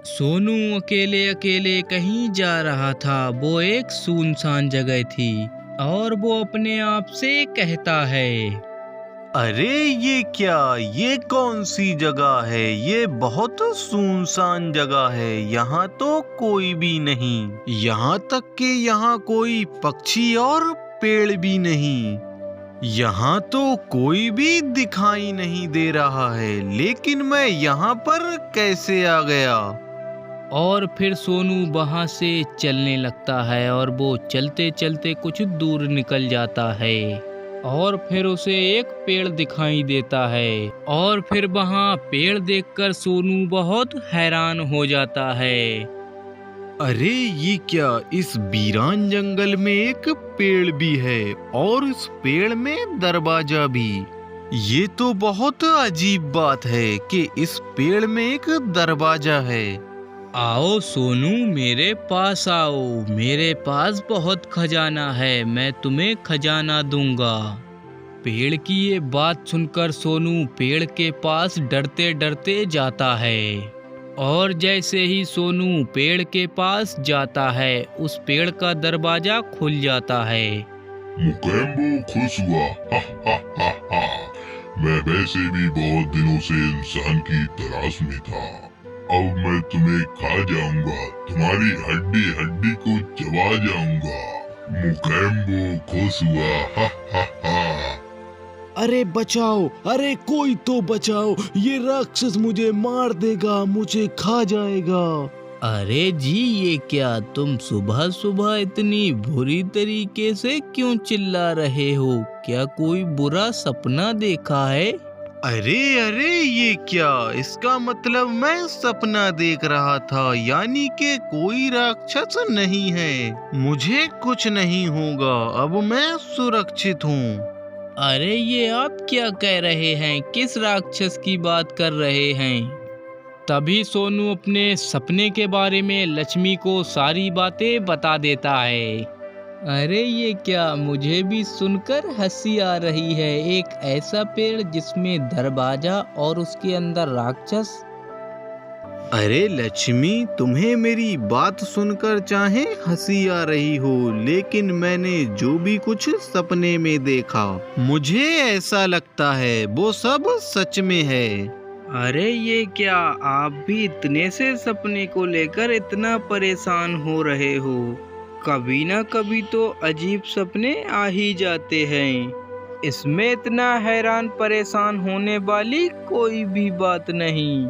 सोनू अकेले अकेले कहीं जा रहा था। वो एक सुनसान जगह थी और वो अपने आप से कहता है, अरे ये क्या, ये कौन सी जगह है? ये बहुत सुनसान जगह है। यहाँ तो कोई भी नहीं। यहाँ तक कि यहाँ कोई पक्षी और पेड़ भी नहीं। यहाँ तो कोई भी दिखाई नहीं दे रहा है। लेकिन मैं यहाँ पर कैसे आ गया? और फिर सोनू वहाँ से चलने लगता है और वो चलते चलते कुछ दूर निकल जाता है और फिर उसे एक पेड़ दिखाई देता है और फिर वहाँ पेड़ देखकर सोनू बहुत हैरान हो जाता है। अरे ये क्या, इस वीरान जंगल में एक पेड़ भी है और इस पेड़ में दरवाजा भी। ये तो बहुत अजीब बात है कि इस पेड़ में एक दरवाजा है। आओ सोनू, मेरे पास आओ। मेरे पास बहुत खजाना है, मैं तुम्हें खजाना दूंगा। पेड़ की ये बात सुनकर सोनू पेड़ के पास डरते डरते जाता है और जैसे ही सोनू पेड़ के पास जाता है उस पेड़ का दरवाजा खुल जाता है। मुकेम्बो खुश हुआ। हा हा हा हा। मैं वैसे भी बहुत दिनों से इंसान की तलाश में था। अब मैं तुम्हें खा जाऊंगा, तुम्हारी हड्डी हड्डी को चबा जाऊंगा। मुकेम्बो खुश हुआ। हा हा हा। अरे बचाओ, अरे कोई तो बचाओ, ये राक्षस मुझे मार देगा, मुझे खा जाएगा। अरे जी, ये क्या तुम सुबह सुबह इतनी बुरी तरीके से क्यों चिल्ला रहे हो? क्या कोई बुरा सपना देखा है? अरे अरे ये क्या, इसका मतलब मैं सपना देख रहा था, यानी कि कोई राक्षस नहीं है। मुझे कुछ नहीं होगा, अब मैं सुरक्षित हूँ। अरे ये आप क्या कह रहे हैं? किस राक्षस की बात कर रहे हैं? तभी सोनू अपने सपने के बारे में लक्ष्मी को सारी बातें बता देता है। अरे ये क्या, मुझे भी सुनकर हंसी आ रही है। एक ऐसा पेड़ जिसमें दरवाजा और उसके अंदर राक्षस। अरे लक्ष्मी, तुम्हें मेरी बात सुनकर चाहे हंसी आ रही हो, लेकिन मैंने जो भी कुछ सपने में देखा, मुझे ऐसा लगता है वो सब सच में है। अरे ये क्या, आप भी इतने से सपने को लेकर इतना परेशान हो रहे हो? कभी ना कभी तो अजीब सपने आ ही जाते हैं। इसमें इतना हैरान परेशान होने वाली कोई भी बात नहीं।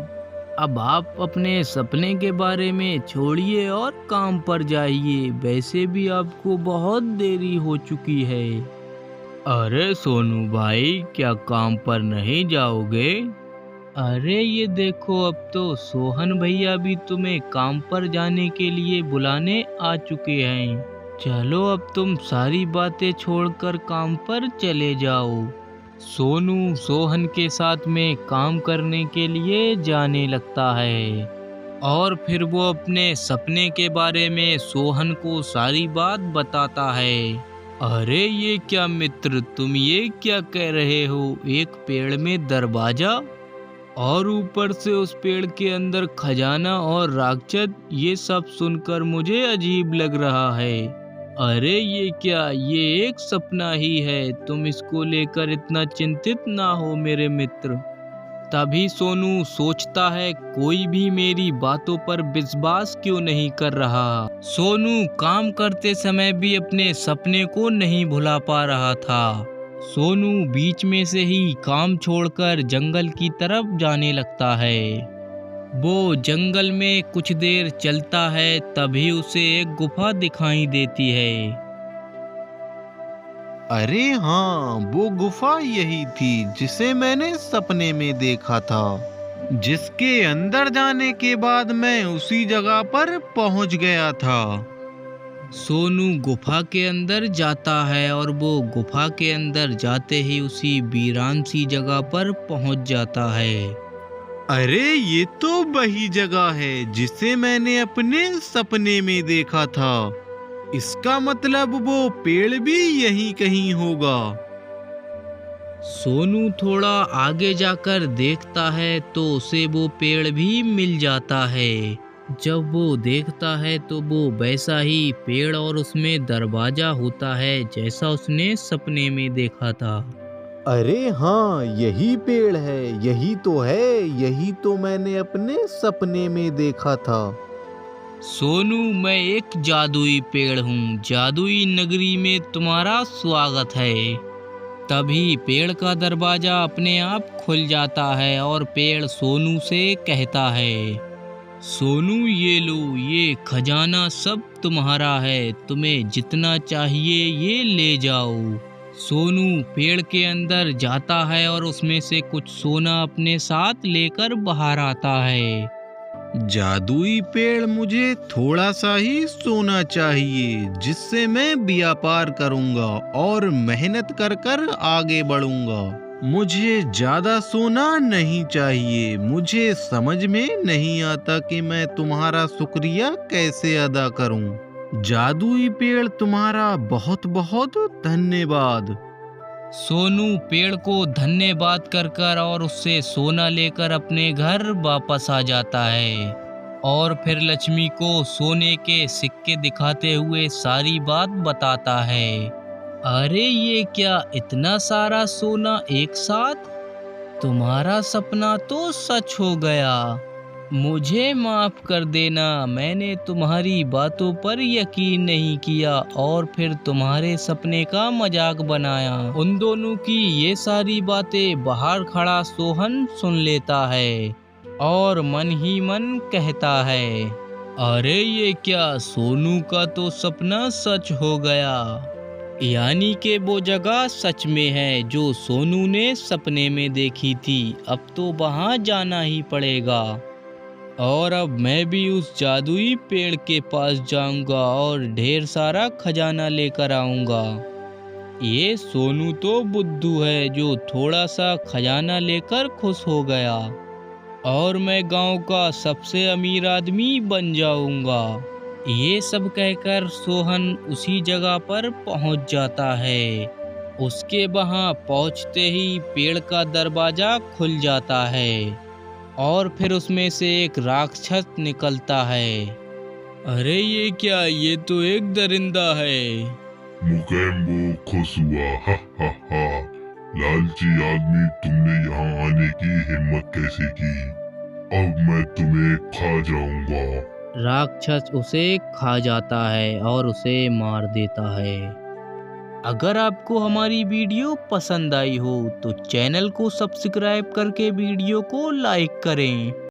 अब आप अपने सपने के बारे में छोड़िए और काम पर जाइए। वैसे भी आपको बहुत देरी हो चुकी है। अरे सोनू भाई, क्या काम पर नहीं जाओगे? अरे ये देखो, अब तो सोहन भैया भी तुम्हें काम पर जाने के लिए बुलाने आ चुके हैं। चलो अब तुम सारी बातें छोड़कर काम पर चले जाओ। सोनू सोहन के साथ में काम करने के लिए जाने लगता है और फिर वो अपने सपने के बारे में सोहन को सारी बात बताता है। अरे ये क्या मित्र, तुम ये क्या कह रहे हो? एक पेड़ में दरवाजा और ऊपर से उस पेड़ के अंदर खजाना और राक्षस, ये सब सुनकर मुझे अजीब लग रहा है। अरे ये क्या, ये एक सपना ही है। तुम इसको लेकर इतना चिंतित ना हो मेरे मित्र। तभी सोनू सोचता है, कोई भी मेरी बातों पर विश्वास क्यों नहीं कर रहा। सोनू काम करते समय भी अपने सपने को नहीं भुला पा रहा था। सोनू बीच में से ही काम छोड़कर जंगल की तरफ जाने लगता है। वो जंगल में कुछ देर चलता है, तभी उसे एक गुफा दिखाई देती है। अरे हाँ, वो गुफा यही थी जिसे मैंने सपने में देखा था, जिसके अंदर जाने के बाद मैं उसी जगह पर पहुंच गया था। सोनू गुफा के अंदर जाता है और वो गुफा के अंदर जाते ही उसी वीरान सी जगह पर पहुंच जाता है। अरे ये तो वही जगह है जिसे मैंने अपने सपने में देखा था। इसका मतलब वो पेड़ भी यहीं कहीं होगा। सोनू थोड़ा आगे जाकर देखता है तो उसे वो पेड़ भी मिल जाता है। जब वो देखता है तो वो वैसा ही पेड़ और उसमें दरवाजा होता है जैसा उसने सपने में देखा था। अरे हाँ, यही पेड़ है, यही तो है, यही तो मैंने अपने सपने में देखा था। सोनू, मैं एक जादुई पेड़ हूँ, जादुई नगरी में तुम्हारा स्वागत है। तभी पेड़ का दरवाजा अपने आप खुल जाता है और पेड़ सोनू से कहता है, सोनू ये लो, ये खजाना सब तुम्हारा है, तुम्हें जितना चाहिए ये ले जाओ। सोनू पेड़ के अंदर जाता है और उसमें से कुछ सोना अपने साथ लेकर बाहर आता है। जादुई पेड़, मुझे थोड़ा सा ही सोना चाहिए जिससे मैं व्यापार करूंगा और मेहनत कर कर आगे बढ़ूंगा। मुझे ज्यादा सोना नहीं चाहिए। मुझे समझ में नहीं आता कि मैं तुम्हारा शुक्रिया कैसे अदा करूं। जादुई पेड़, तुम्हारा बहुत बहुत धन्यवाद। सोनू पेड़ को धन्यवाद कर कर और उससे सोना लेकर अपने घर वापस आ जाता है और फिर लक्ष्मी को सोने के सिक्के दिखाते हुए सारी बात बताता है। अरे ये क्या, इतना सारा सोना एक साथ? तुम्हारा सपना तो सच हो गया। मुझे माफ कर देना, मैंने तुम्हारी बातों पर यकीन नहीं किया और फिर तुम्हारे सपने का मजाक बनाया। उन दोनों की ये सारी बातें बाहर खड़ा सोहन सुन लेता है और मन ही मन कहता है, अरे ये क्या, सोनू का तो सपना सच हो गया। यानी कि वो जगह सच में है जो सोनू ने सपने में देखी थी। अब तो वहां जाना ही पड़ेगा और अब मैं भी उस जादुई पेड़ के पास जाऊंगा और ढेर सारा खजाना लेकर आऊंगा। ये सोनू तो बुद्धू है जो थोड़ा सा खजाना लेकर खुश हो गया और मैं गांव का सबसे अमीर आदमी बन जाऊंगा। ये सब कहकर सोहन उसी जगह पर पहुंच जाता है। उसके वहां पहुंचते ही पेड़ का दरवाजा खुल जाता है और फिर उसमें से एक राक्षस निकलता है। अरे ये क्या, ये तो एक दरिंदा है। मुकेम्बो खुश हुआ, हा हा हा। लालची आदमी, तुमने यहाँ आने की हिम्मत कैसे की? अब मैं तुम्हें खा जाऊंगा। राक्षस उसे खा जाता है और उसे मार देता है। अगर आपको हमारी वीडियो पसंद आई हो तो चैनल को सब्सक्राइब करके वीडियो को लाइक करें।